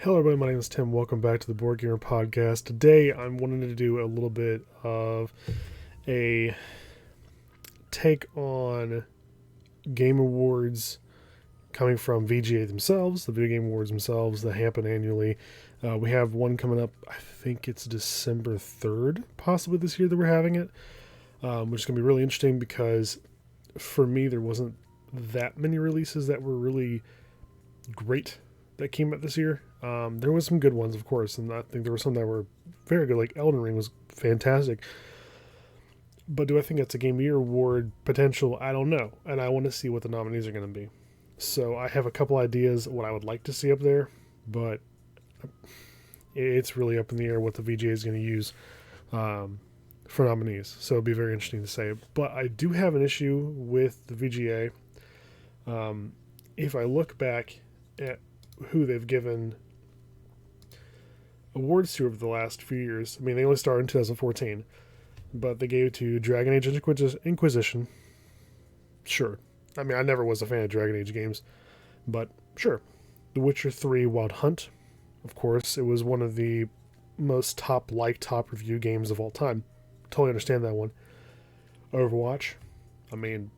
Hello everybody, my name is Tim. Welcome back to the Board Gamer Podcast. Today I'm wanting to do a little bit of a take on game awards coming from VGA themselves, the Video Game Awards themselves that happen annually. We have one coming up, I think it's December 3rd, possibly this year that we're having it, which is going to be really interesting because for me there wasn't that many releases that were really great that came out this year. There was some good ones, of course, and I think there were some that were very good, like Elden Ring was fantastic. But do I think it's a Game of the Year award potential? I don't know, and I want to see what the nominees are going to be. So I have a couple ideas what I would like to see up there, but it's really up in the air what the VGA is going to use for nominees. So it'll be very interesting to say. But I do have an issue with the VGA. If I look back at who they've given awards to over the last few years. I mean, they only started in 2014, but they gave it to Dragon Age Inquisition. Sure. I mean, I never was a fan of Dragon Age games, but sure. The Witcher 3 Wild Hunt. Of course, it was one of the most top review games of all time. Totally understand that one. Overwatch. I mean,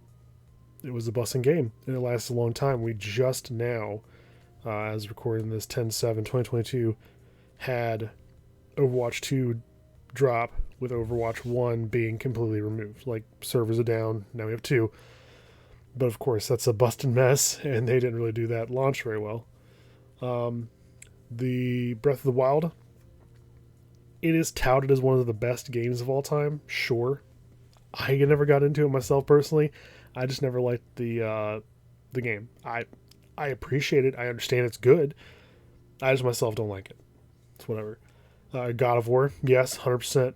it was a busting game, and it lasted a long time. We just now, as recording this 10/7/2022, had Overwatch 2 drop with Overwatch 1 being completely removed. Like, servers are down, now we have 2. But of course, that's a busted mess, and they didn't really do that launch very well. The Breath of the Wild, it is touted as one of the best games of all time, sure. I never got into it myself personally. I just never liked the game. I appreciate it. I understand it's good. I just myself don't like it. It's whatever. God of War, yes, 100%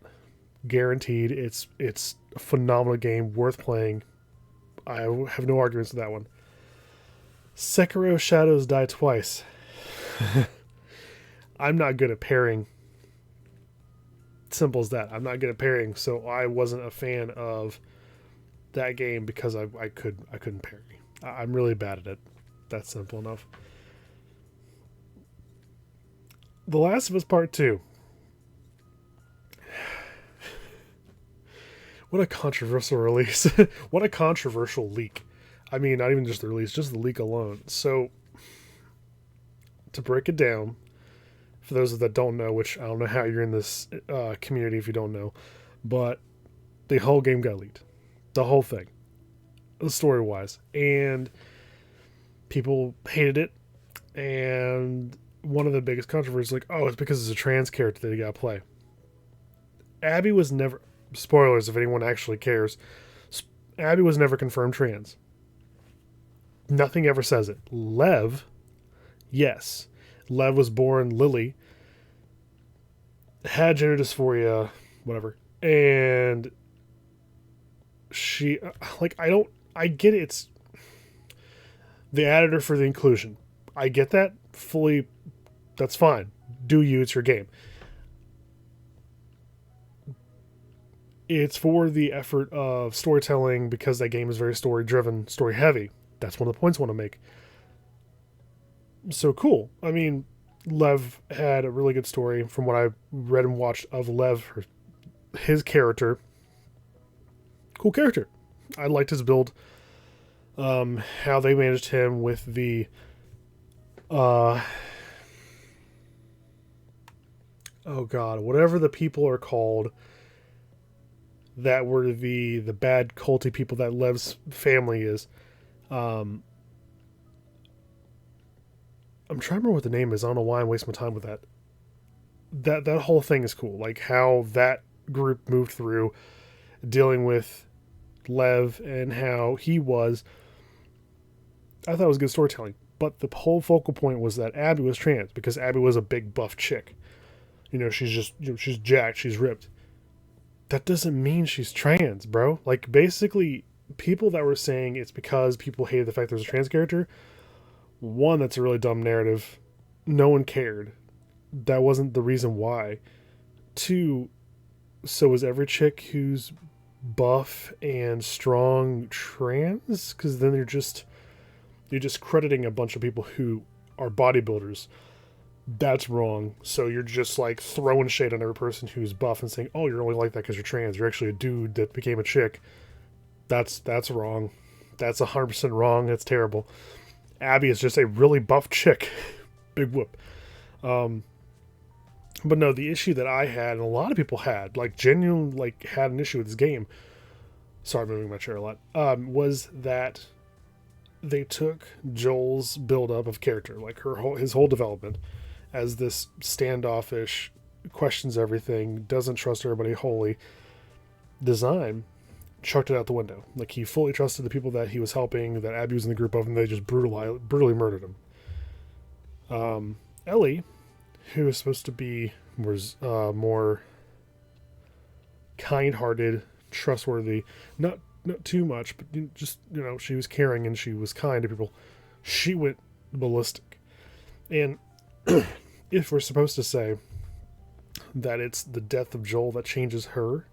guaranteed. It's a phenomenal game, worth playing. I have no arguments with that one. Sekiro Shadows Die Twice. I'm not good at pairing. Simple as that. I'm not good at pairing, so I wasn't a fan of that game because I couldn't parry. I'm really bad at it. That's simple enough. The Last of Us Part 2. What a controversial release. What a controversial leak. I mean, not even just the release, just the leak alone. So, to break it down, for those that don't know, which I don't know how you're in this community if you don't know, but the whole game got leaked. The whole thing. Story-wise. And people hated it. And one of the biggest controversies, like, oh, it's because it's a trans character that you gotta play. Abby was never, spoilers if anyone actually cares, Abby was never confirmed trans. Nothing ever says it. Lev, yes. Lev was born Lily, had gender dysphoria, whatever. And she, like, I get it. It's the editor for the inclusion. I get that fully. That's fine. Do you? It's your game. It's for the effort of storytelling because that game is very story driven, story heavy. That's one of the points I want to make. So cool. I mean, Lev had a really good story from what I read and watched of Lev, his character. Cool character. I liked his build. How they managed him with the oh god, whatever the people are called that were the bad culty people that Lev's family is. I'm trying to remember what the name is. I don't know why I'm wasting my time with that. That whole thing is cool. Like how that group moved through dealing with Lev and how he was. I thought it was good storytelling. But the whole focal point was that Abby was trans because Abby was a big buff chick. You know, she's just, she's jacked, she's ripped. That doesn't mean she's trans, bro. Like, basically, people that were saying it's because people hated the fact there was a trans character, one, that's a really dumb narrative. No one cared. That wasn't the reason why. Two, so is every chick who's buff and strong trans? Because then you're just crediting a bunch of people who are bodybuilders That's wrong. So you're just like throwing shade on every person who's buff and saying, "Oh, you're only like that because you're trans. You're actually a dude that became a chick." That's wrong. That's 100% wrong. That's terrible. Abby is just a really buff chick. Big whoop. Um, but no, the issue that I had and a lot of people had, like genuine, like had an issue with this game. Sorry, I'm moving my chair a lot. Was that they took Joel's build up of character, like his whole development, as this standoffish, questions everything, doesn't trust everybody wholly design, chucked it out the window. Like he fully trusted the people that he was helping, that Abby was in the group of, and they just brutally murdered him. Ellie, who is supposed to be was more kind-hearted, trustworthy, not too much, but just she was caring and she was kind to people. She went ballistic, and if we're supposed to say that it's the death of Joel that changes her,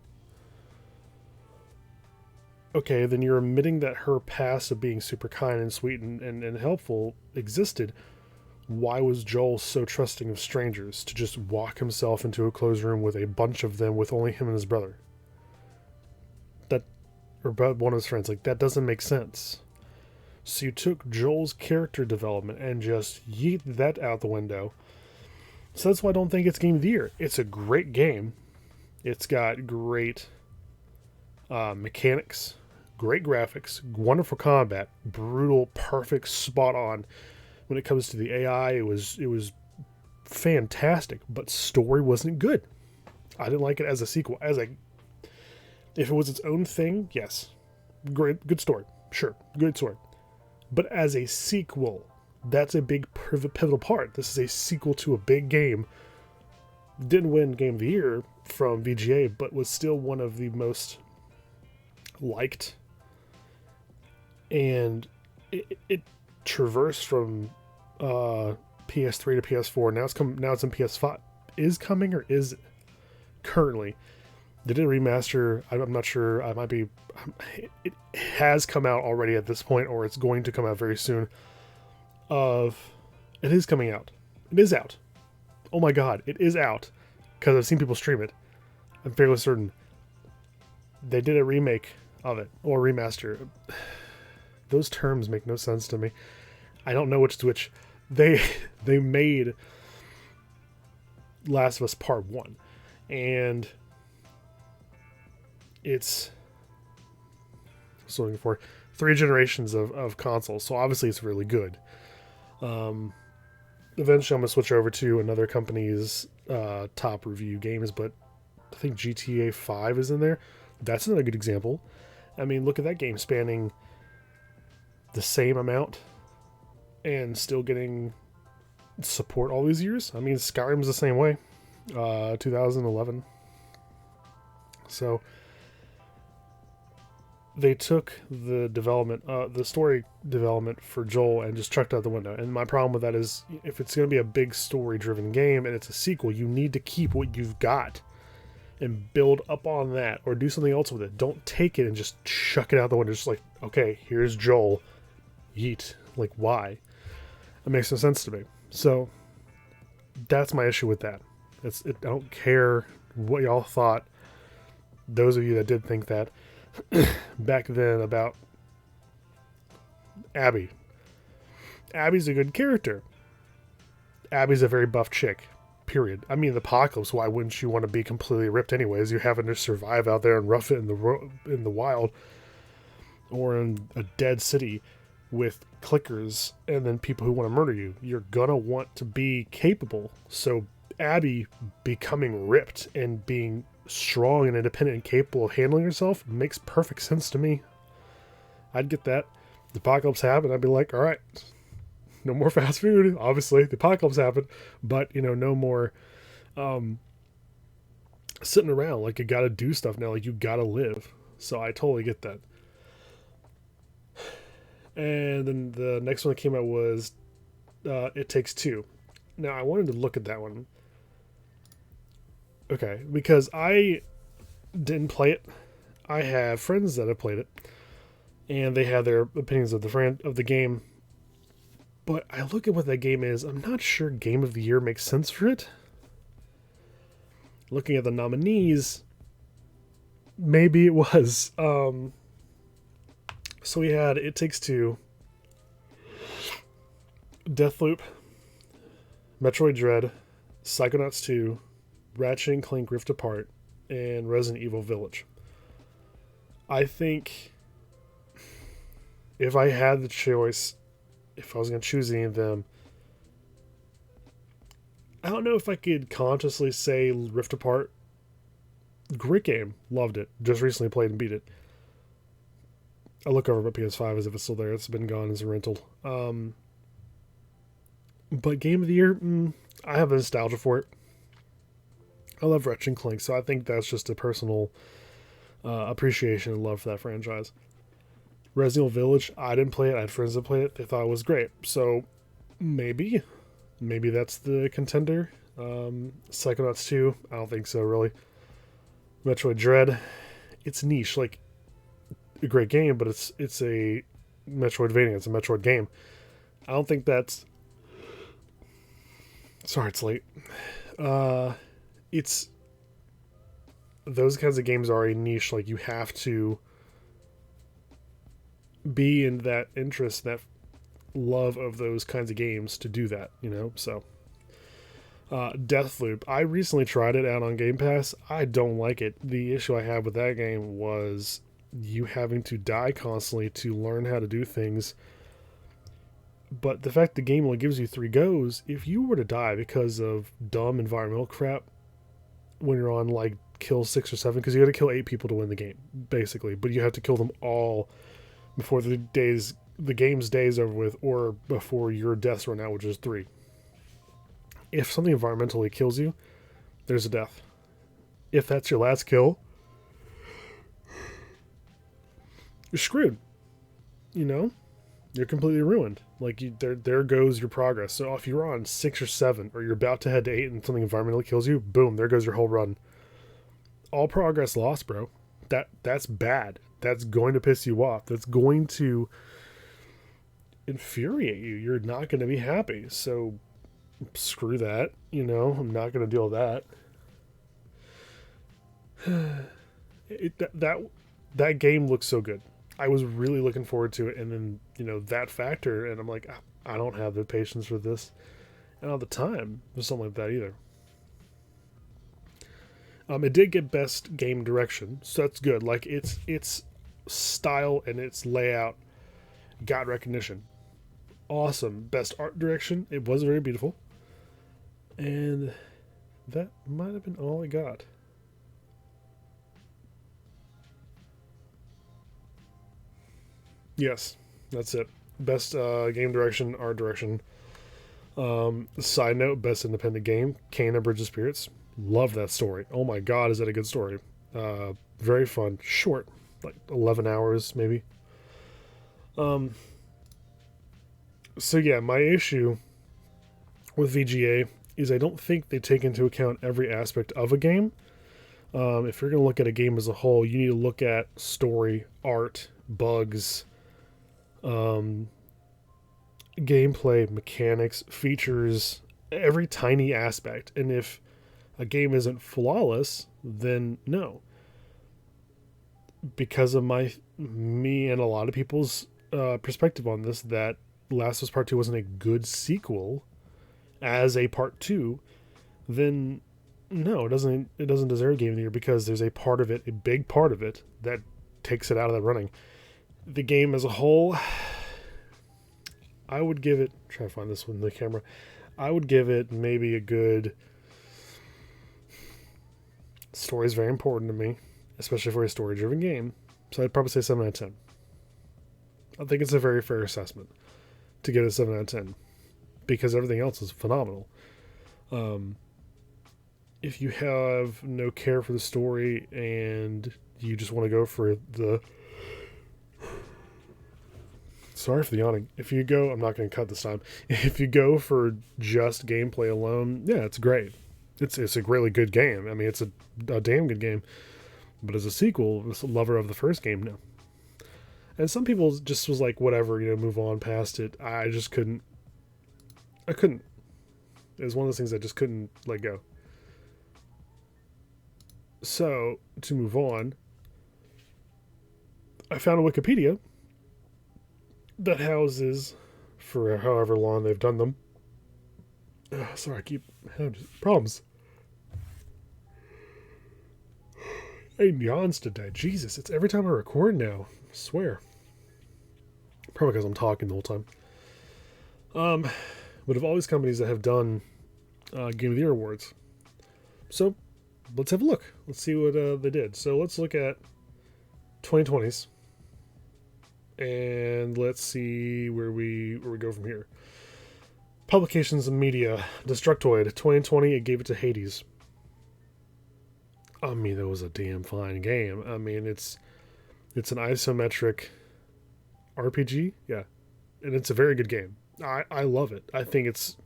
okay, then you're admitting that her past of being super kind and sweet and helpful existed. Why was Joel so trusting of strangers to just walk himself into a closed room with a bunch of them with only him and his brother? That, or one of his friends, like that doesn't make sense. So you took Joel's character development and just yeet that out the window. So that's why I don't think it's Game of the Year. It's a great game. It's got great mechanics, great graphics, wonderful combat, brutal, perfect, spot on. When it comes to the AI, it was fantastic, but story wasn't good. I didn't like it as a sequel. If it was its own thing, yes, great, good story, sure, good story. But as a sequel, that's a big pivotal part. This is a sequel to a big game. Didn't win Game of the Year from VGA, but was still one of the most liked. And it traversed from PS3 to PS4. Now it's in PS5. Is coming or is currently? They did a remaster. I'm not sure. I might be. It has come out already at this point, or it's going to come out very soon. It is coming out. It is out. Oh my god, it is out because I've seen people stream it. I'm fairly certain they did a remake of it or remaster. Those terms make no sense to me. I don't know which to which. They made Last of Us Part 1, and it's so looking for 3 generations of consoles, so obviously it's really good. Eventually I'm going to switch over to another company's top review games, but I think GTA 5 is in there. That's another good example. I mean, look at that game spanning the same amount and still getting support all these years. I mean, Skyrim's the same way. 2011. So they took the development, the story development for Joel and just chucked out the window. And my problem with that is, if it's going to be a big story-driven game and it's a sequel, you need to keep what you've got and build up on that, or do something else with it. Don't take it and just chuck it out the window. Just like, okay, here's Joel. Yeet. Like, why? It makes no sense to me. So that's my issue with that. I don't care what y'all thought. Those of you that did think that back then about Abby. Abby's a good character. Abby's a very buff chick. Period. I mean, the apocalypse. Why wouldn't you want to be completely ripped anyways? You're having to survive out there and rough it in the wild, or in a dead city with clickers and then people who want to murder you. You're gonna want to be capable. So Abby becoming ripped and being strong and independent and capable of handling herself makes perfect sense to me. I'd get that. The apocalypse happened, I'd be like, all right, no more fast food. Obviously, the apocalypse happened, but no more sitting around. Like, you gotta do stuff now. Like, you gotta live. So I totally get that. And then the next one that came out was It Takes Two. Now, I wanted to look at that one. Okay, because I didn't play it. I have friends that have played it, and they have their opinions of the game. But I look at what that game is. I'm not sure Game of the Year makes sense for it. Looking at the nominees, maybe it was. So we had It Takes Two, Deathloop, Metroid Dread, Psychonauts 2, Ratchet and Clank Rift Apart, and Resident Evil Village. I think if I had the choice, if I was going to choose any of them, I don't know if I could consciously say Rift Apart. Great game. Loved it. Just recently played and beat it. I look over my PS5 as if it's still there. It's been gone as a rental. But Game of the Year, I have a nostalgia for it. I love Ratchet and Clank, so I think that's just a personal appreciation and love for that franchise. Resident Evil Village, I didn't play it. I had friends that played it. They thought it was great. So maybe that's the contender. Psychonauts 2, I don't think so, really. Metroid Dread, it's niche. Like, a great game, but it's a Metroidvania. It's a Metroid game. I don't think that's... Sorry, it's late. It's... Those kinds of games are a niche. Like, you have to be in that interest, that love of those kinds of games to do that, you know? So, Deathloop. I recently tried it out on Game Pass. I don't like it. The issue I had with that game was you having to die constantly to learn how to do things. But the fact the game only gives you 3 goes, if you were to die because of dumb environmental crap when you're on like kill 6 or 7, because you got to kill 8 people to win the game, basically. But you have to kill them all before the game's days over with, or before your deaths run out, which is 3. If something environmentally kills you, there's a death. If that's your last kill, you're screwed. You know? You're completely ruined. Like, there goes your progress. So if you're on 6 or 7, or you're about to head to 8 and something environmentally kills you, boom, there goes your whole run. All progress lost, bro. That's bad. That's going to piss you off. That's going to infuriate you. You're not going to be happy. So screw that. You know, I'm not going to deal with that. That game looks so good. I was really looking forward to it, and then, you know, that factor, and I'm like, I don't have the patience for this, and all the time for something like that either. It did get best game direction, so that's good. Like, its style and its layout got recognition. Awesome. Best art direction. It was very beautiful, and that might have been all I got. Yes, that's it. Best game direction, art direction. Side note, best independent game, Kena Bridge of Spirits. Love that story. Oh my god, is that a good story. Very fun. Short, like 11 hours maybe. So yeah, my issue with VGA is I don't think they take into account every aspect of a game. If you're going to look at a game as a whole, you need to look at story, art, bugs, gameplay, mechanics, features, every tiny aspect. And if a game isn't flawless, then no. Because of me and a lot of people's perspective on this, that Last of Us Part 2 wasn't a good sequel as a Part 2, then no, it doesn't deserve Game of the Year, because there's a part of it, a big part of it, that takes it out of the running. The game as a whole, I would give it, try to find this one in the camera, I would give it maybe a good, story is very important to me, especially for a story-driven game, so I'd probably say 7 out of 10. I think it's a very fair assessment to give it a 7 out of 10, because everything else is phenomenal. If you have no care for the story and you just want to go for the... Sorry for the yawning. If you go... I'm not going to cut this time. If you go for just gameplay alone, yeah, it's great. It's a really good game. I mean, it's a damn good game. But as a sequel, as a lover of the first game, no. And some people just was like, whatever, you know, move on past it. I just couldn't I couldn't. It was one of those things I just couldn't let go. So, to move on, I found a Wikipedia that houses, for however long they've done them. Sorry, I keep having problems. 8 yawns today. Jesus, it's every time I record now. I swear. Probably because I'm talking the whole time. But of all these companies that have done Game of the Year awards, so let's have a look. Let's see what they did. So let's look at 2020s, and let's see where we go from here. Publications and media. Destructoid 2020. It gave it to Hades. I mean, that was a damn fine game. I mean, it's an isometric RPG, yeah, and it's a very good game. I love it. I think it's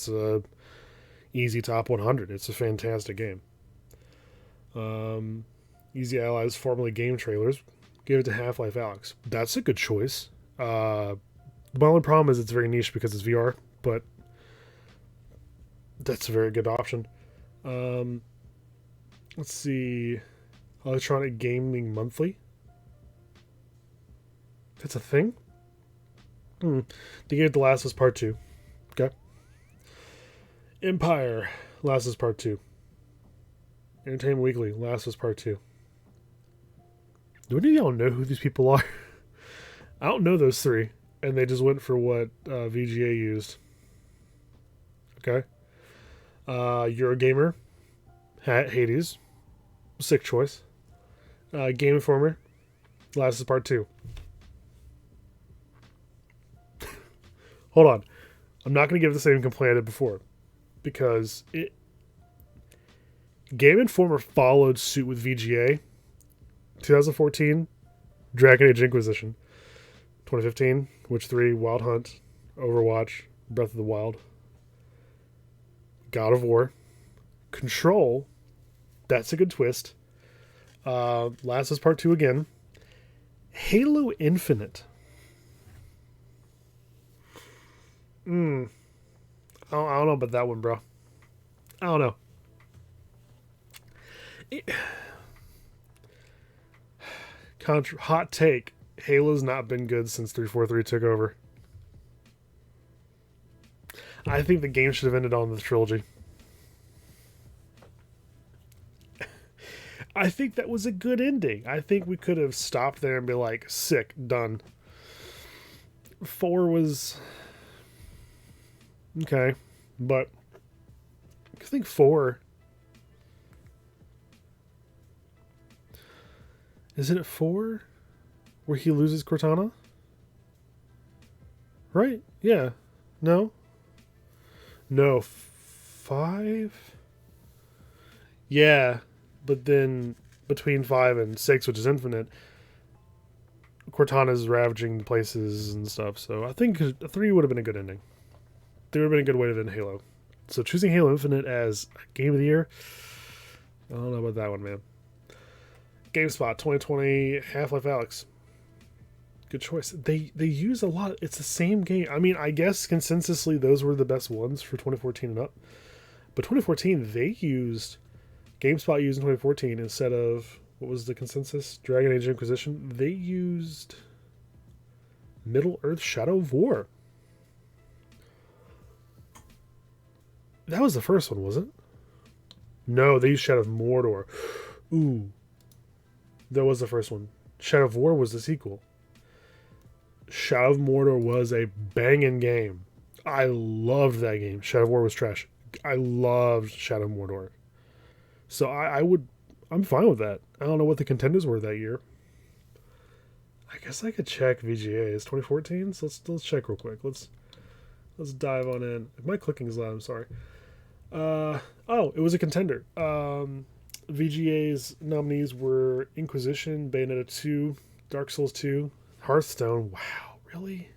a easy top 100. It's a fantastic game. Easy Allies, formerly Game Trailers, gave it to Half-Life Alyx. That's a good choice. My only problem is it's very niche because it's VR, but that's a very good option. Let's see. Electronic Gaming Monthly. That's a thing? They gave it The Last of Us Part 2. Okay. Empire, Last of Us Part 2. Entertainment Weekly, Last of Us Part 2. Do any of y'all know who these people are? I don't know those three. And they just went for what VGA used. Okay. Eurogamer, Hades. Sick choice. Game Informer, Last of Us Part 2. Hold on. I'm not going to give the same complaint I did before. Because Game Informer followed suit with VGA. 2014, Dragon Age Inquisition. 2015, Witch 3, Wild Hunt, Overwatch, Breath of the Wild. God of War. Control. That's a good twist. Last of Us Part 2 again. Halo Infinite. I don't know about that one, bro. I don't know. Hot take. Halo's not been good since 343 took over. I think the game should have ended on the trilogy. I think that was a good ending. I think we could have stopped there and be like, sick, done. 4 was... okay. But I think 4... is it at 4 where he loses Cortana? Right? Yeah. No? No. 5? Yeah. But then between 5 and 6, which is Infinite, Cortana's ravaging places and stuff. So I think 3 would have been a good ending. 3 would have been a good way to end Halo. So choosing Halo Infinite as Game of the Year, I don't know about that one, man. GameSpot 2020 Half-Life Alyx. Good choice. They use a lot. It's the same game. I mean, I guess consensusly those were the best ones for 2014 and up. But 2014 they used GameSpot used in 2014 instead of what was the consensus? Dragon Age Inquisition. They used Middle Earth Shadow of War. That was the first one, wasn't it? No, they used Shadow of Mordor. Ooh. That was the first one. Shadow of War was the sequel. Shadow of Mordor was a banging game. I loved that game. Shadow of War was trash. I loved Shadow of Mordor. So I'm fine with that. I don't know what the contenders were that year. I guess I could check VGA. It's 2014, so let's check real quick. Let's dive on in. If my clicking is loud, I'm sorry. It was a contender. VGA's nominees were Inquisition, Bayonetta 2, Dark Souls 2, Hearthstone. Wow, really?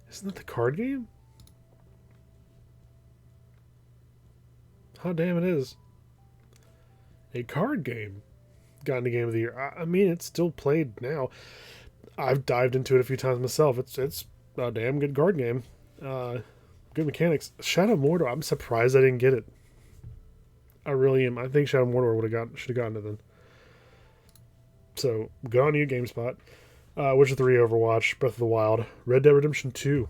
Isn't that the card game? Hot damn, it is. A card game got into Game of the Year. I mean, it's still played now. I've dived into it a few times myself. It's a damn good card game. Good mechanics. Shadow Mordor. I'm surprised I didn't get it. I really am. I think Shadow Mordor should have gotten it then. So good on you, GameSpot. Witcher 3, Overwatch, Breath of the Wild, Red Dead Redemption 2.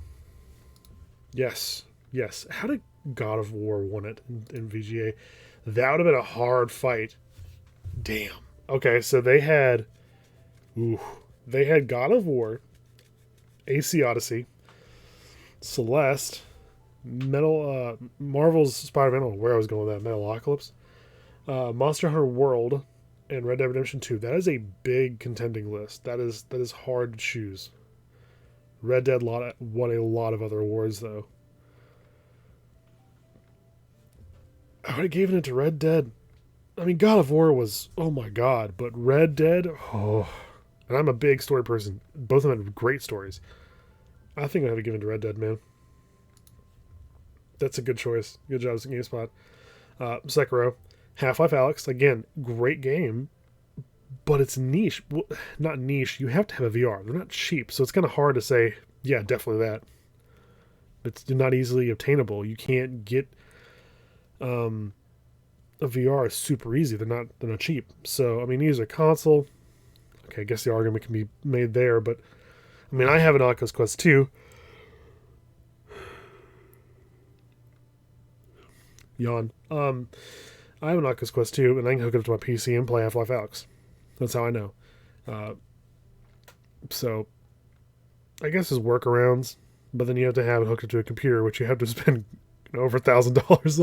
Yes, yes. How did God of War won it in VGA? That would have been a hard fight. Damn. Okay, so they had God of War, AC Odyssey, Celeste, Marvel's Spider-Man. I don't know where I was going with that. Metalocalypse, Monster Hunter World, and Red Dead Redemption 2. That is a big contending list. That is hard to choose. Red Dead won a lot of other awards though. I would have given it to Red Dead. I mean, God of War was, oh my god, but Red Dead, oh. And I'm a big story person. Both of them had great stories. I think I have to give it to Red Dead, man. That's a good choice. Good job, GameSpot. Sekiro, Half-Life Alyx, again, great game, but it's niche. Well, not niche. You have to have a VR. They're not cheap, so it's kind of hard to say, yeah, definitely that. It's not easily obtainable. You can't get a VR super easy. They're not cheap. So I mean, use a console. Okay, I guess the argument can be made there, but I mean, I have an Oculus Quest 2. Yawn. I have an Oculus Quest 2, and I can hook it up to my PC and play Half-Life Alyx. That's how I know. So, I guess there's workarounds, but then you have to have it hooked up to a computer, which you have to spend over $1,000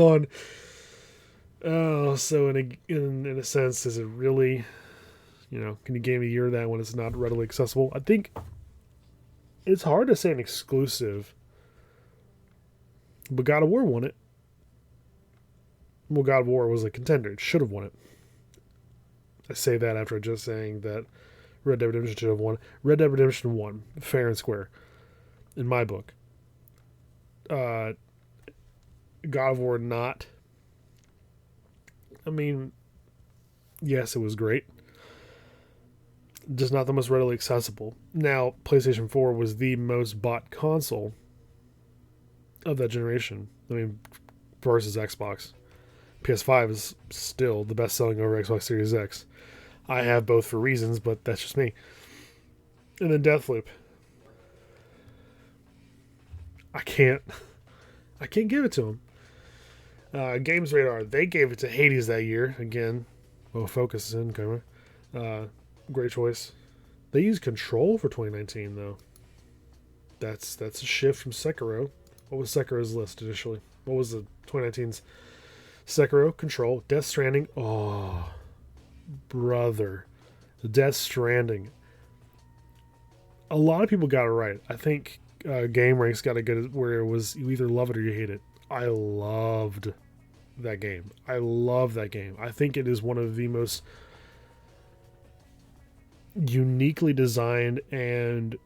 on. So in a sense, is it really, can you game a year of that when it's not readily accessible? I think it's hard to say an exclusive, but God of War won it. Well, God of War was a contender. It should have won it. I say that after just saying that Red Dead Redemption should have won. Red Dead Redemption won, fair and square, in my book. God of War not. I mean, yes, it was great. Just not the most readily accessible. Now, PlayStation 4 was the most bought console of that generation. I mean, versus Xbox. PS5 is still the best selling over Xbox Series X. I have both for reasons, but that's just me. And then Deathloop. I can't give it to them. Games Radar, they gave it to Hades that year. Again, focus is in camera. Great choice. They used Control for 2019 though. That's a shift from Sekiro. What was Sekiro's list initially? What was the 2019's? Sekiro, Control, Death Stranding. Oh, brother. Death Stranding. A lot of people got it right. I think Game Ranks got it good where it was you either love it or you hate it. I loved that game. I love that game. I think it is one of the most uniquely designed and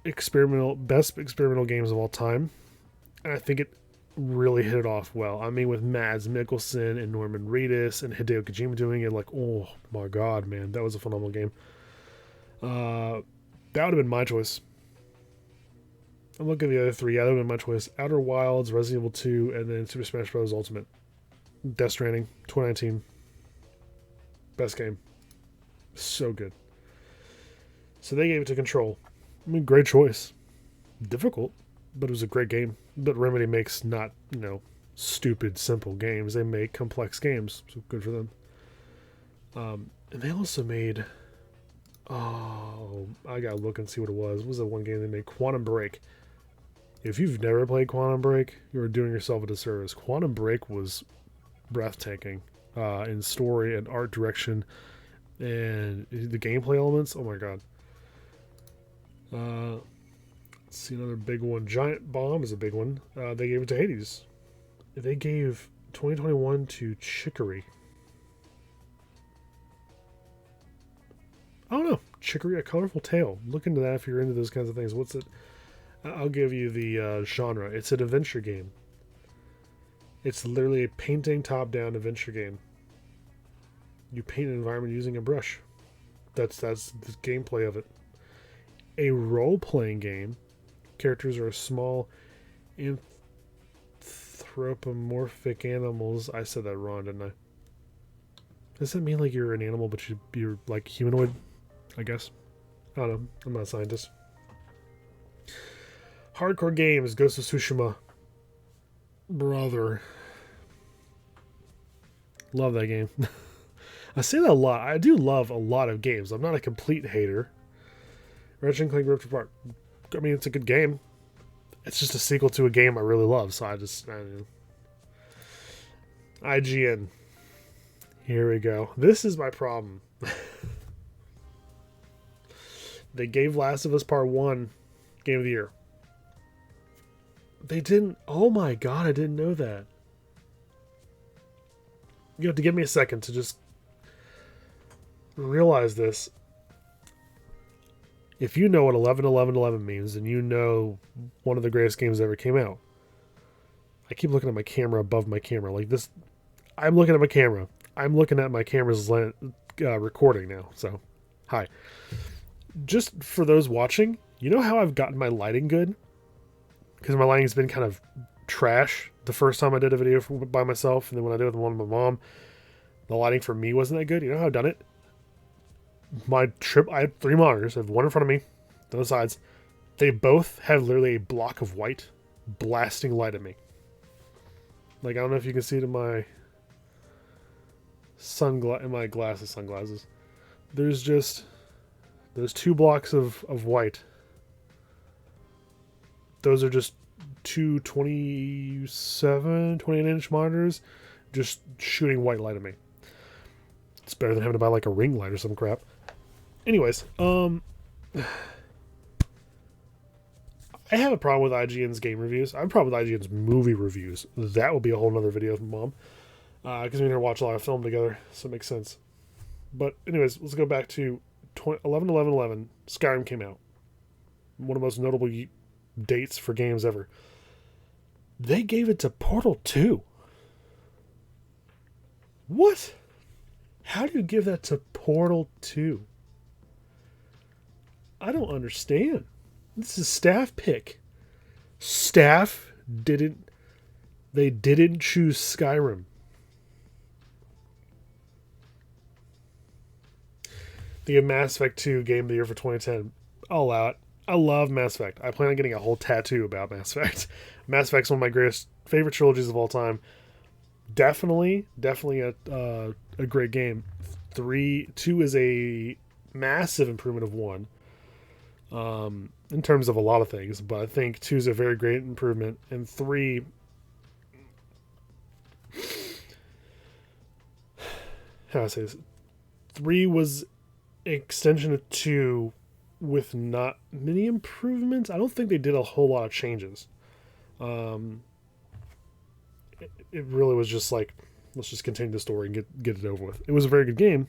best experimental games of all time. And I think it really hit it off well. I mean, with Mads Mikkelsen and Norman Reedus and Hideo Kojima doing it, like, oh my god, man, that was a phenomenal game. That would have been my choice. I'm looking at the other three. Yeah, that would have been my choice. Outer Wilds, Resident Evil 2, and then Super Smash Bros. Ultimate. Death Stranding, 2019. Best game. So good. So they gave it to Control. I mean, great choice. Difficult, but it was a great game. But Remedy makes not, stupid, simple games. They make complex games. So good for them. And they also made... Oh, I gotta look and see what it was. What was the one game they made? Quantum Break. If you've never played Quantum Break, you're doing yourself a disservice. Quantum Break was breathtaking in story and art direction and the gameplay elements. Oh my god. Let's see another big one. Giant Bomb is a big one. They gave it to Hades. They gave 2021 to Chicory. I don't know. Chicory, A Colorful Tale. Look into that if you're into those kinds of things. What's it? I'll give you the genre. It's an adventure game. It's literally a painting top-down adventure game. You paint an environment using a brush. That's the gameplay of it. A role-playing game Characters are small anthropomorphic animals. I said that wrong, didn't I? Does that mean like you're an animal but you're like humanoid? I guess. I don't know. I'm not a scientist. Hardcore Games, Ghost of Tsushima. Brother. Love that game. I say that a lot. I do love a lot of games. I'm not a complete hater. Ratchet & Clank Rift Apart. I mean, it's a good game. It's just a sequel to a game I really love, so I don't know. IGN. Here we go. This is my problem. They gave Last of Us Part 1 Game of the Year. They didn't... Oh my god, I didn't know that. You have to give me a second to just realize this. If you know what 11-11-11 means, and you know one of the greatest games that ever came out. I keep looking at my camera above my camera. Like this... I'm looking at my camera. I'm looking at my camera's recording now. So, hi. Just for those watching, you know how I've gotten my lighting good? Because my lighting's been kind of trash the first time I did a video by myself, and then when I did it with one with my mom, the lighting for me wasn't that good. You know how I've done it? I had 3 monitors. I have one in front of me, on the sides. They both have literally a block of white blasting light at me. Like, I don't know if you can see it in my sunglasses. There's just those 2 blocks of white. Those are just 2 28 inch monitors just shooting white light at me. It's better than having to buy like a ring light or some crap. Anyways, I have a problem with IGN's game reviews. I have a problem with IGN's movie reviews. That will be a whole nother video with Mom. Because we never watch a lot of film together, so it makes sense. But anyways, let's go back to 11-11-11. Skyrim came out. One of the most notable dates for games ever. They gave it to Portal 2. What? How do you give that to Portal 2? I don't understand. This is staff pick. Staff didn't choose Skyrim. The Mass Effect 2 Game of the Year for 2010. I'll allow it. I love Mass Effect. I plan on getting a whole tattoo about Mass Effect. Mass Effect's one of my favorite trilogies of all time. Definitely a great game. 2 is a massive improvement of 1. In terms of a lot of things, but I think 2 is a very great improvement, and 3... How do I say this? 3 was an extension of 2 with not many improvements. I don't think they did a whole lot of changes. It really was just like, let's just continue the story and get it over with. It was a very good game.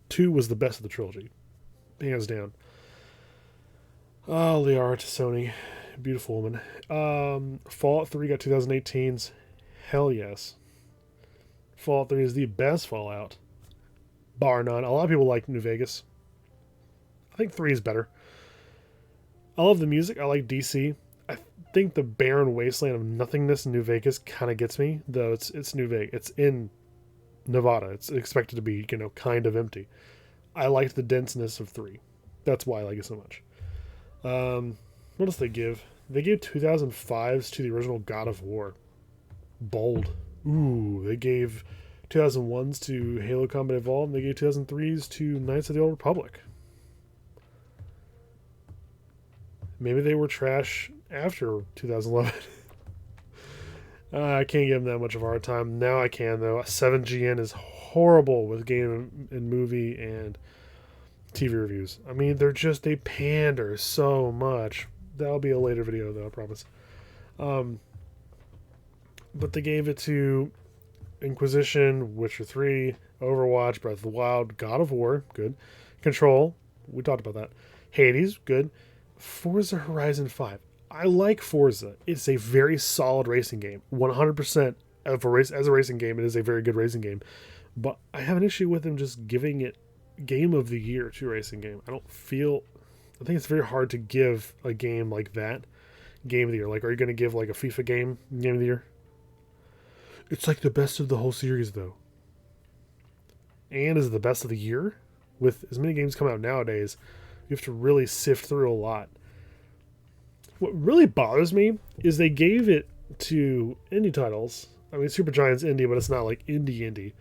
2 was the best of the trilogy. Hands down. Oh, Liara to Sony. Beautiful woman. Fallout 3 got 2018's. Hell yes. Fallout 3 is the best Fallout. Bar none. A lot of people like New Vegas. I think 3 is better. I love the music. I like DC. I think the barren wasteland of nothingness in New Vegas kind of gets me, though it's New Vegas. It's in Nevada. It's expected to be, kind of empty. I liked the denseness of 3. That's why I like it so much. What else they give? They gave 2005s to the original God of War. Bold. Ooh, they gave 2001s to Halo Combat Evolved, and they gave 2003s to Knights of the Old Republic. Maybe they were trash after 2011. I can't give them that much of a hard time. Now I can, though. 7GN is horrible with game and movie and TV reviews. I mean, they pander so much. That'll be a later video, though, I promise. But they gave it to Inquisition, Witcher 3, Overwatch, Breath of the Wild, God of War, good. Control, we talked about that. Hades, good. Forza Horizon 5. I like Forza. It's a very solid racing game. 100% as a racing game, it is a very good racing game. But I have an issue with them just giving it Game of the Year to a racing game. I think it's very hard to give a game like that game of the year? Like, are you going to give like a FIFA game of the year? It's like the best of the whole series, though. And is it the best of the year? With as many games come out nowadays, you have to really sift through a lot. What really bothers me is they gave it to indie titles. I mean, Supergiant's indie, but it's not like indie.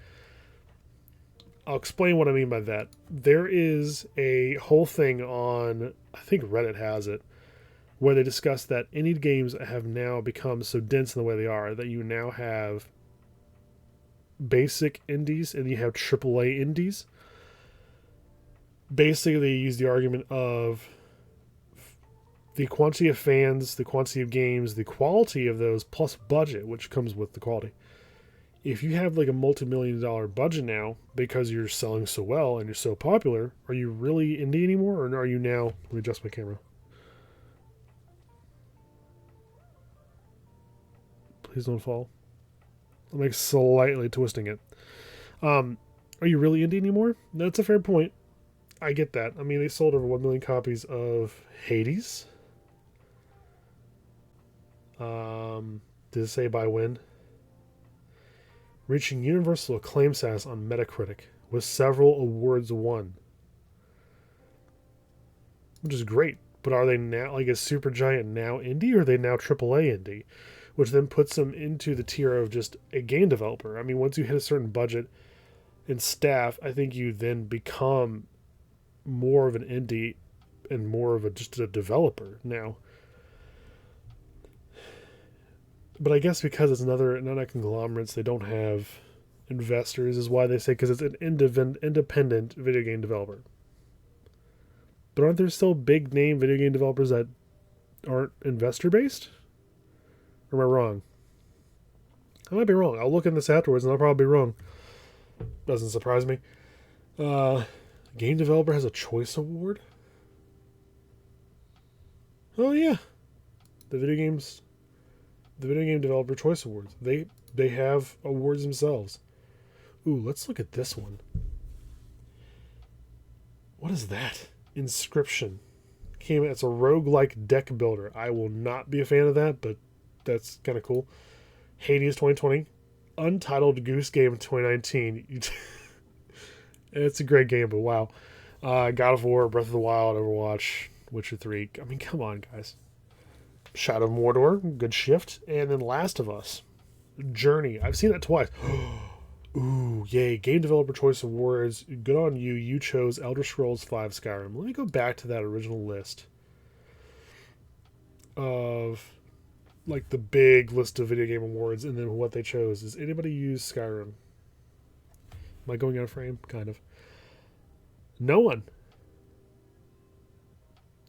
I'll explain what I mean by that. There is a whole thing on, I think Reddit has it, where they discuss that indie games have now become so dense in the way they are that you now have basic indies and you have AAA indies. Basically, they use the argument of the quantity of fans, the quantity of games, the quality of those, plus budget, which comes with the quality. If you have like a multi-million-dollar budget now because you're selling so well and you're so popular, are you really indie anymore, or are you now? Let me adjust my camera. Please don't fall. I'm like slightly twisting it. Are you really indie anymore? That's a fair point. I get that. I mean, they sold over 1 million copies of Hades. Did it say by when? Reaching universal acclaim status on Metacritic, with several awards won. Which is great. But are they now, like, is Supergiant now indie, or are they now AAA indie? Which then puts them into the tier of just a game developer. I mean, once you hit a certain budget and staff, I think you then become more of an indie and more of just a developer now. But I guess because it's another conglomerates, they don't have investors, is why they say, because it's an independent video game developer. But aren't there still big name video game developers that aren't investor based? Or am I wrong? I might be wrong. I'll look in this afterwards and I'll probably be wrong. Doesn't surprise me. Game developer has a choice award? Oh yeah. The video game developer choice awards. They have awards themselves. Ooh, let's look at this one. What is that? Inscription. It's a roguelike deck builder. I will not be a fan of that, but that's kind of cool. Hades 2020. Untitled Goose Game 2019. It's a great game, but wow. God of War, Breath of the Wild, Overwatch, Witcher 3. I mean, come on, guys. Shadow of Mordor, good shift. And then Last of Us. Journey. I've seen that twice. Ooh, yay. Game Developer Choice Awards. Good on you. You chose Elder Scrolls V Skyrim. Let me go back to that original list of like the big list of video game awards and then what they chose. Does anybody use Skyrim? Am I going out of frame? Kind of. No one.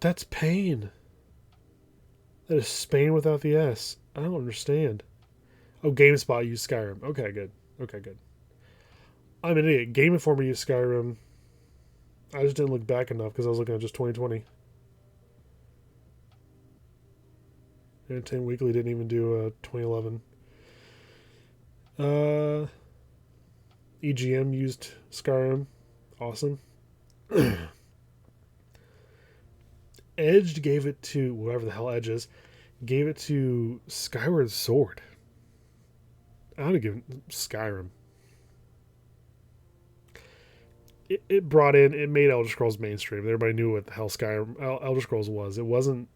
That's pain. That is Spain without the S. I don't understand. Oh, GameSpot used Skyrim. Okay, good. I'm an idiot. Game Informer used Skyrim. I just didn't look back enough because I was looking at just 2020. Entertainment Weekly didn't even do 2011. EGM used Skyrim. Awesome. Edge gave it to, whatever the hell Edge is, gave it to Skyward Sword. I would have given Skyrim. It made Elder Scrolls mainstream. Everybody knew what the hell Elder Scrolls was. It wasn't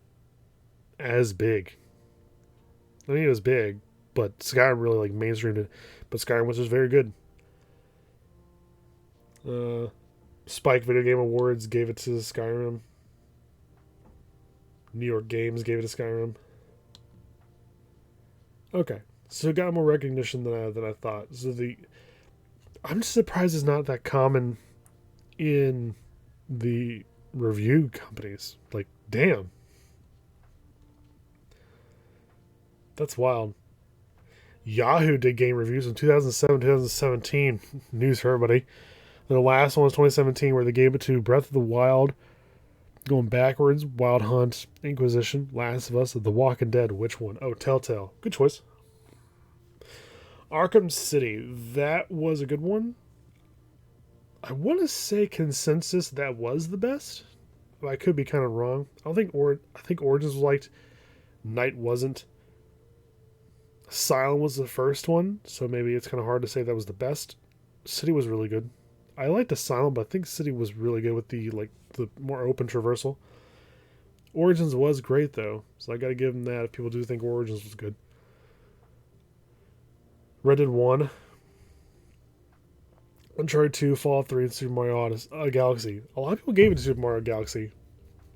as big. I mean, it was big, but Skyrim really like mainstreamed it. But Skyrim was just very good. Spike Video Game Awards gave it to Skyrim. New York Games gave it to Skyrim. Okay, so it got more recognition than I thought. So I'm just surprised it's not that common in the review companies. Like, damn. That's wild. Yahoo did game reviews in 2007, 2017. News for everybody. The last one was 2017, where they gave it to Breath of the Wild, going backwards, Wild Hunt, Inquisition, Last of Us, The Walking Dead. Which one? Oh, Telltale. Good choice. Arkham City. That was a good one. I want to say consensus that was the best. But I could be kind of wrong. I think Origins was liked Night wasn't. Silent was the first one, so maybe it's kind of hard to say that was the best. City was really good. I liked Asylum, but I think City was really good with the more open traversal. Origins was great though, so I gotta give them that if people do think Origins was good. Red Dead 1, Uncharted 2, Fallout 3, and Super Mario Galaxy. A lot of people gave it to Super Mario Galaxy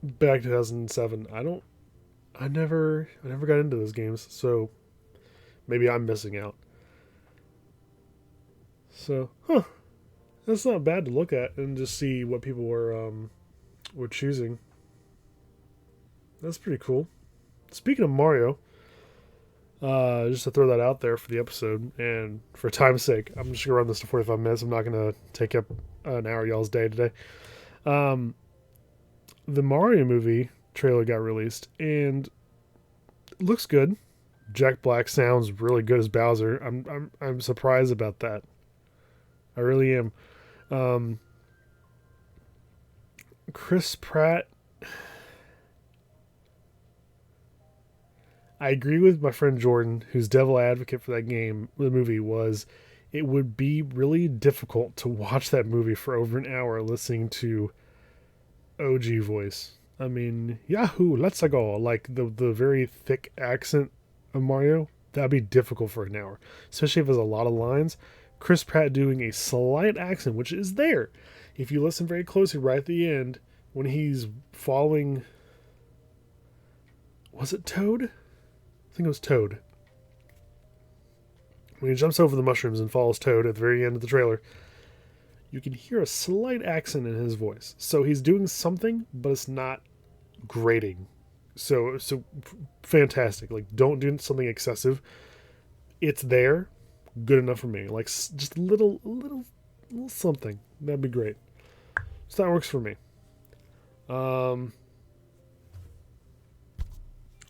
back in 2007. I never got into those games, so maybe I'm missing out. So, that's not bad to look at and just see what people were choosing. That's pretty cool. Speaking of Mario, just to throw that out there for the episode, and for time's sake, I'm just gonna run this to 45 minutes. I'm not gonna take up an hour of y'all's day today. The Mario movie trailer got released, and it looks good. Jack Black sounds really good as Bowser. I'm surprised about that. I really am. Chris Pratt. I agree with my friend Jordan, whose devil advocate for that game, the movie, was it would be really difficult to watch that movie for over an hour listening to OG voice. I mean, Yahoo, let's go. Like the very thick accent of Mario, that'd be difficult for an hour, especially if there's a lot of lines. Chris Pratt doing a slight accent, which is there. If you listen very closely right at the end, when he's following, was it Toad? I think it was Toad. When he jumps over the mushrooms and follows Toad at the very end of the trailer, you can hear a slight accent in his voice. So he's doing something, but it's not grating. So fantastic. Like, don't do something excessive. It's there, good enough for me. Like, just a little something. That'd be great. So that works for me.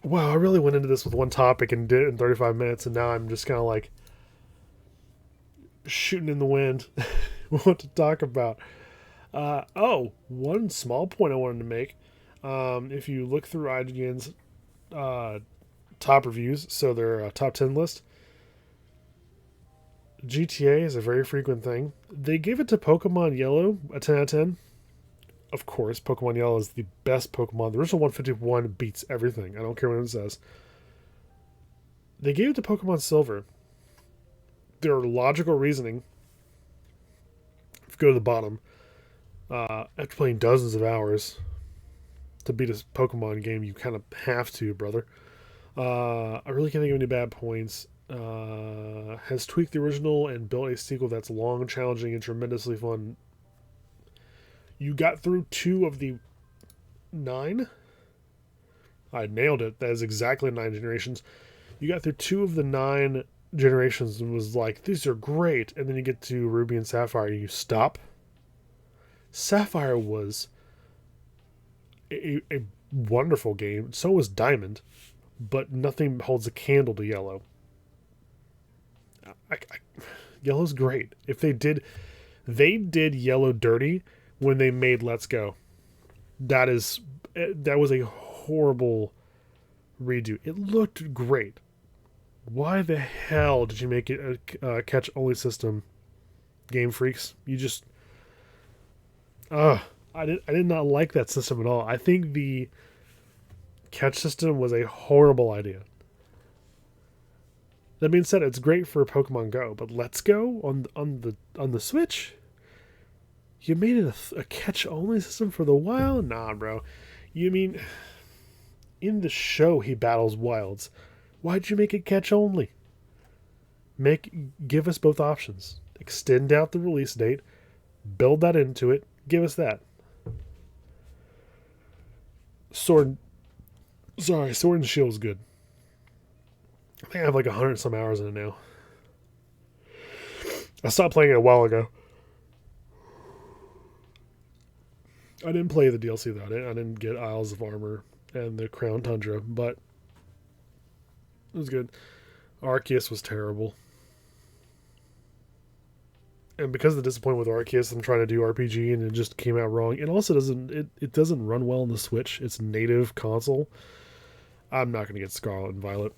Wow, I really went into this with one topic and did it in 35 minutes, and now I'm just kind of like shooting in the wind. What to talk about? One small point I wanted to make. If you look through IGN's top reviews, so their top 10 list, GTA is a very frequent thing. They gave it to Pokemon Yellow a 10 out of 10. Of course, Pokemon Yellow is the best Pokemon. The original 151 beats everything. I don't care what it says. They gave it to Pokemon Silver. Their logical reasoning, if you go to the bottom, after playing dozens of hours to beat a Pokemon game, you kind of have to, brother. I really can't think of any bad points. Has tweaked the original and built a sequel that's long, challenging, and tremendously fun. You got through 2 of the 9. I nailed it. That is exactly 9 generations. You got through 2 of the 9 generations and was like, these are great. And then you get to Ruby and Sapphire and you stop. Sapphire was a wonderful game. So was Diamond. But nothing holds a candle to Yellow. Yellow's great. If they did Yellow dirty when they made Let's Go. That was a horrible redo. It looked great. Why the hell did you make it a catch-only system, Game Freaks? You just... I did not like that system at all. I think the catch system was a horrible idea. That being said, it's great for Pokemon Go, but Let's Go on the Switch? You made it a catch-only system for the wild? Nah, bro. You mean, in the show he battles wilds. Why'd you make it catch-only? Give us both options. Extend out the release date. Build that into it. Give us that. Sword and Shield is good. I think I have like 100 some hours in it now. I stopped playing it a while ago. I didn't play the DLC though. I didn't get Isles of Armor and the Crown Tundra, but it was good. Arceus was terrible. And because of the disappointment with Arceus, I'm trying to do RPG and it just came out wrong. It also doesn't run well on the Switch. It's native console. I'm not going to get Scarlet and Violet.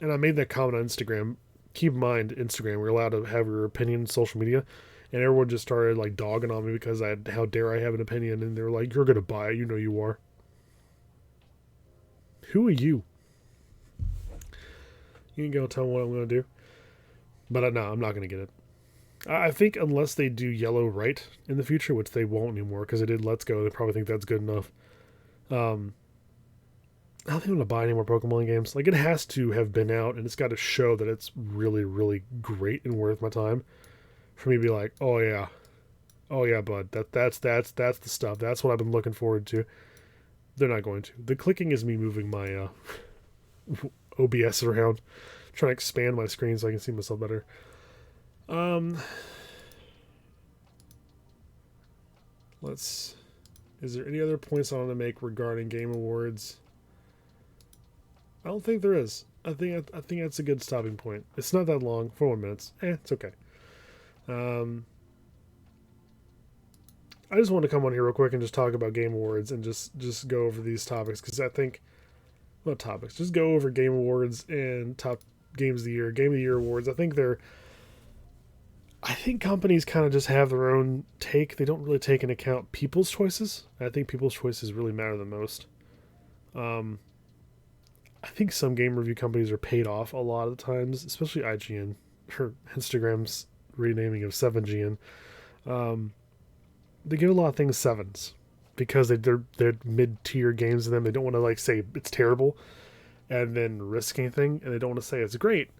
And I made that comment on Instagram. Keep in mind, Instagram, we're allowed to have your opinion on social media. And everyone just started like dogging on me because how dare I have an opinion? And they were like, you're going to buy it. You know you are. Who are you? You can go tell me what I'm going to do. But no, I'm not going to get it. I think unless they do yellow right in the future, which they won't anymore because they did Let's Go, they probably think that's good enough. I don't think I'm going to buy any more Pokemon games. Like, it has to have been out, and it's got to show that it's really, really great and worth my time for me to be like, oh yeah, bud, that's the stuff. That's what I've been looking forward to. They're not going to. The clicking is me moving my OBS around, trying to expand my screen so I can see myself better. Is there any other points I want to make regarding Game Awards? I don't think there is. I think that's a good stopping point. It's not that long, 41 minutes. It's okay. I just want to come on here real quick and just talk about Game Awards and just go over these topics because I think, not topics, just go over Game Awards and top games of the year, Game of the Year awards. I think companies kind of just have their own take. They don't really take into account people's choices. I think people's choices really matter the most. I think some game review companies are paid off a lot of the times, especially IGN or Instagram's renaming of 7GN. They give a lot of things 7s because they're mid-tier games in them. They don't want to like say it's terrible and then risk anything, and they don't want to say it's great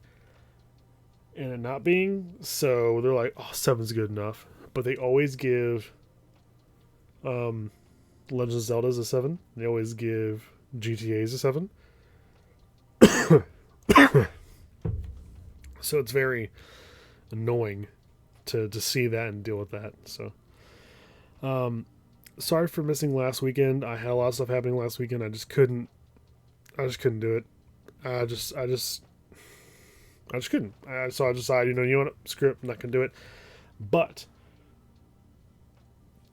and it not being. So they're like, oh, 7's good enough. But they always give Legend of Zelda's a 7. They always give GTA's a 7. So it's very annoying to see that and deal with that. So sorry for missing last weekend. I had a lot of stuff happening last weekend. I just couldn't do it. I just couldn't. So I decided, you know what, screw it, I'm not gonna do it. But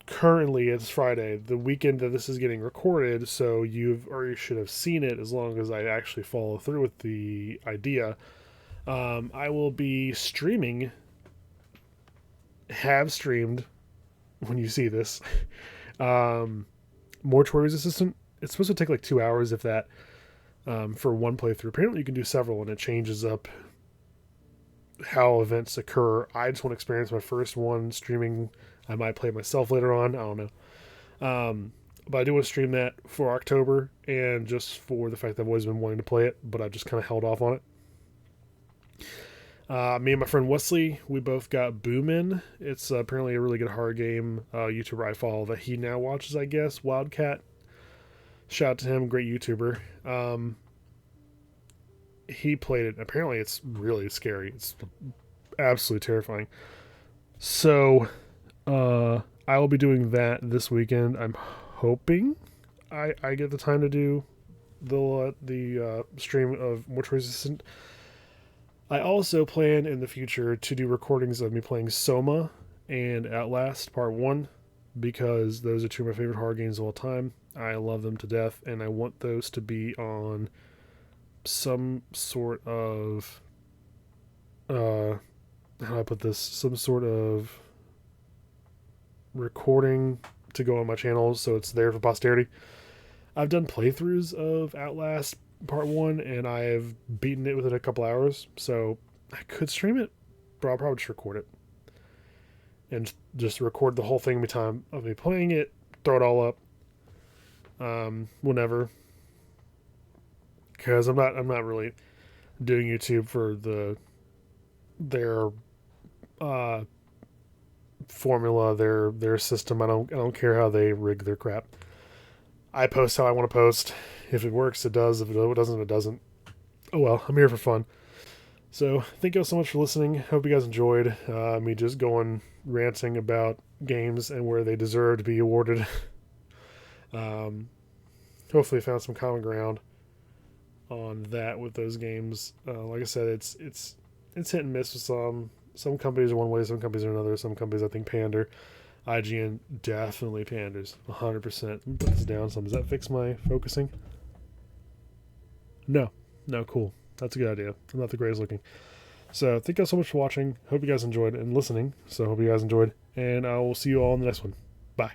currently it's Friday, the weekend that this is getting recorded, so you should have seen it as long as I actually follow through with the idea. I will be have streamed when you see this, Mortuary's Assistant. It's supposed to take like 2 hours, if that, for one playthrough. Apparently you can do several, and it changes up how events occur. I just want to experience my first one streaming. I might play it myself later on. I don't know. But I do want to stream that for October, and just for the fact that I've always been wanting to play it, but I've just kind of held off on it. Me and my friend Wesley, we both got Boom In. It's apparently a really good horror game. YouTuber I follow that he now watches, I guess, Wildcat. Shout out to him, great YouTuber. He played it. Apparently it's really scary. It's absolutely terrifying. So I will be doing that this weekend. I'm hoping I get the time to do the stream of Mortuary's Assistant. I also plan in the future to do recordings of me playing Soma and Outlast Part 1, because those are two of my favorite horror games of all time. I love them to death, and I want those to be on some sort of how do I put this? Some sort of recording to go on my channel so it's there for posterity. I've done playthroughs of Outlast Part 1, and I have beaten it within a couple hours, so I could stream it, but I'll probably just record it. And just record the whole thing every time of me playing it, throw it all up, whenever. Because I'm not really doing YouTube for their formula, their system. I don't care how they rig their crap. I post how I want to post. If it works, it does. If it doesn't, it doesn't. Oh well, I'm here for fun. So thank you all so much for listening. Hope you guys enjoyed me just going ranting about games and where they deserve to be awarded. Hopefully found some common ground on that with those games. Like I said, it's hit and miss with some. Some companies are one way, some companies are another. Some companies I think pander. IGN definitely panders, 100%. Let me put this down some. Does that fix my focusing? No. No, cool. That's a good idea. I'm not the greatest looking. So thank you guys so much for watching. Hope you guys enjoyed and listening. So hope you guys enjoyed. And I will see you all in the next one. Bye.